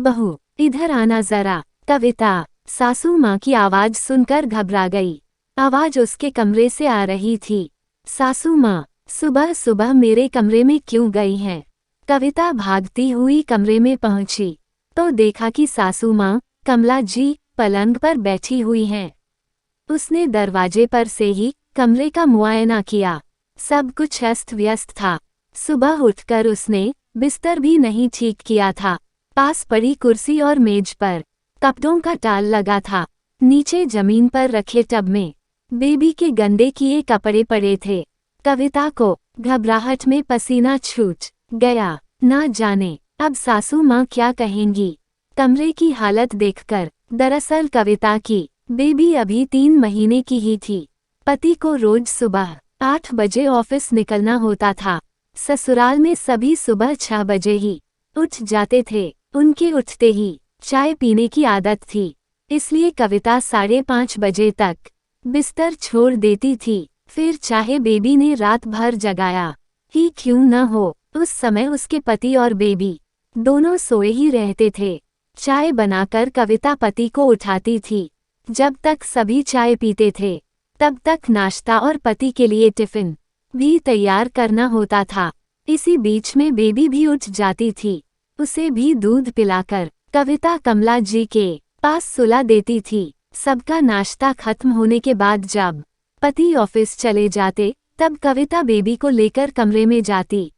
बहू इधर आना जरा। कविता सासू माँ की आवाज सुनकर घबरा गई। आवाज उसके कमरे से आ रही थी। सासू माँ सुबह सुबह मेरे कमरे में क्यों गई हैं? कविता भागती हुई कमरे में पहुंची तो देखा कि सासू माँ कमला जी पलंग पर बैठी हुई हैं। उसने दरवाजे पर से ही कमरे का मुआयना किया। सब कुछ अस्त व्यस्त था। सुबह उठकर उसने बिस्तर भी नहीं ठीक किया था। पास पड़ी कुर्सी और मेज पर कपड़ों का टाल लगा था। नीचे जमीन पर रखे टब में बेबी के गंदे किए कपड़े पड़े थे। कविता को घबराहट में पसीना छूट गया। ना जाने अब सासू माँ क्या कहेंगी कमरे की हालत देखकर। दरअसल कविता की बेबी अभी 3 महीने की ही थी। पति को रोज सुबह 8 बजे ऑफिस निकलना होता था। ससुराल में सभी सुबह 6 बजे ही उठ जाते थे। उनके उठते ही चाय पीने की आदत थी, इसलिए कविता 5:30 बजे तक बिस्तर छोड़ देती थी। फिर चाहे बेबी ने रात भर जगाया ही क्यों न हो, उस समय उसके पति और बेबी दोनों सोए ही रहते थे। चाय बनाकर कविता पति को उठाती थी। जब तक सभी चाय पीते थे तब तक नाश्ता और पति के लिए टिफिन भी तैयार करना होता था। इसी बीच में बेबी भी उठ जाती थी। उसे भी दूध पिलाकर कविता कमला जी के पास सुला देती थी। सबका नाश्ता खत्म होने के बाद जब पति ऑफिस चले जाते तब कविता बेबी को लेकर कमरे में जाती।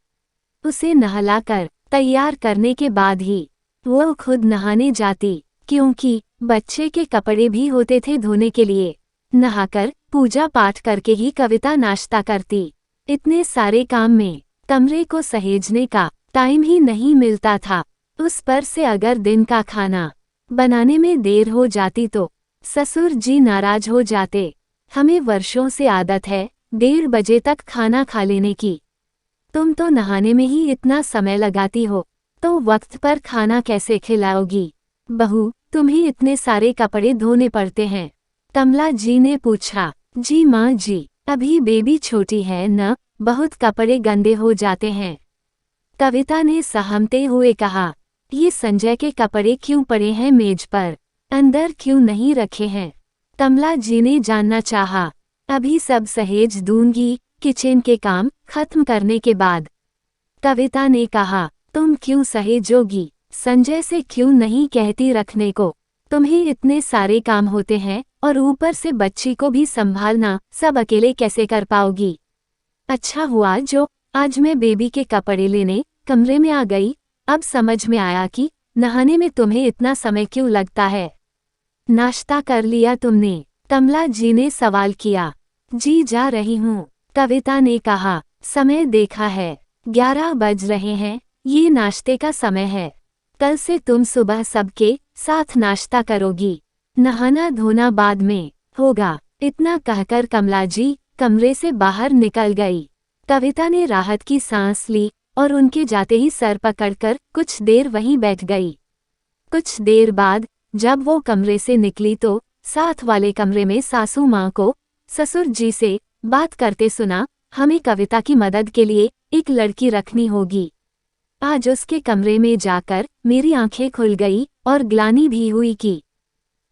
उसे नहलाकर तैयार करने के बाद ही वो खुद नहाने जाती, क्योंकि बच्चे के कपड़े भी होते थे धोने के लिए। नहाकर पूजा पाठ करके ही कविता नाश्ता करती। इतने सारे काम में कमरे को सहेजने का टाइम ही नहीं मिलता था। उस पर से अगर दिन का खाना बनाने में देर हो जाती तो ससुर जी नाराज हो जाते। हमें वर्षों से आदत है 1:30 बजे तक खाना खा लेने की। तुम तो नहाने में ही इतना समय लगाती हो, तो वक्त पर खाना कैसे खिलाओगी? बहू, तुम्हें इतने सारे कपड़े धोने पड़ते हैं? कमला जी ने पूछा। जी माँ जी, अभी बेबी छोटी है न, बहुत कपड़े गंदे हो जाते हैं। कविता ने सहमते हुए कहा। ये संजय के कपड़े क्यों पड़े हैं मेज पर, अंदर क्यों नहीं रखे हैं? कमला जी ने जानना चाहा। अभी सब सहेज दूंगी, किचन के काम खत्म करने के बाद। कविता ने कहा। तुम क्यों सहेजोगी? संजय से क्यों नहीं कहती रखने को? तुम्हें इतने सारे काम होते हैं और ऊपर से बच्ची को भी संभालना, सब अकेले कैसे कर पाओगी? अच्छा हुआ जो आज मैं बेबी के कपड़े लेने कमरे में आ गई। अब समझ में आया कि नहाने में तुम्हें इतना समय क्यों लगता है। नाश्ता कर लिया तुमने? कमला जी ने सवाल किया। जी जा रही हूँ, कविता ने कहा। समय देखा है 11 बज रहे हैं, ये नाश्ते का समय है। कल से तुम सुबह सबके साथ नाश्ता करोगी, नहाना धोना बाद में होगा। इतना कहकर कमला जी कमरे से बाहर निकल गई। कविता ने राहत की सांस ली और उनके जाते ही सर पकड़कर कुछ देर वहीं बैठ गई। कुछ देर बाद जब वो कमरे से निकली तो साथ वाले कमरे में सासू माँ को ससुर जी से बात करते सुना। हमें कविता की मदद के लिए एक लड़की रखनी होगी। आज उसके कमरे में जाकर मेरी आंखें खुल गई और ग्लानि भी हुई कि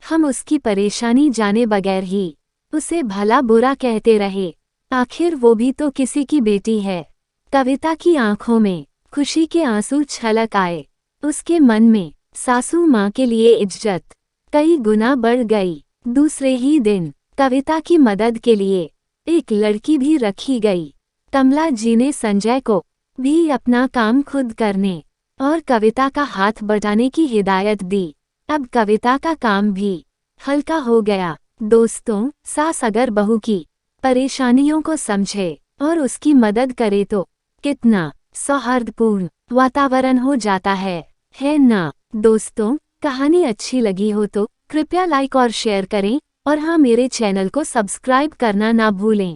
हम उसकी परेशानी जाने बगैर ही उसे भला बुरा कहते रहे। आखिर वो भी तो किसी की बेटी है। कविता की आंखों में खुशी के आंसू छलक आए। उसके मन में सासू माँ के लिए इज्जत कई गुना बढ़ गई। दूसरे ही दिन कविता की मदद के लिए एक लड़की भी रखी गई। कमला जी ने संजय को भी अपना काम खुद करने और कविता का हाथ बटाने की हिदायत दी। अब कविता का काम भी हल्का हो गया। दोस्तों, सास अगर बहू की परेशानियों को समझे और उसकी मदद करे तो कितना सौहार्दपूर्ण वातावरण हो जाता है ना? दोस्तों, कहानी अच्छी लगी हो तो कृपया लाइक और शेयर करें और हाँ, मेरे चैनल को सब्सक्राइब करना ना भूलें।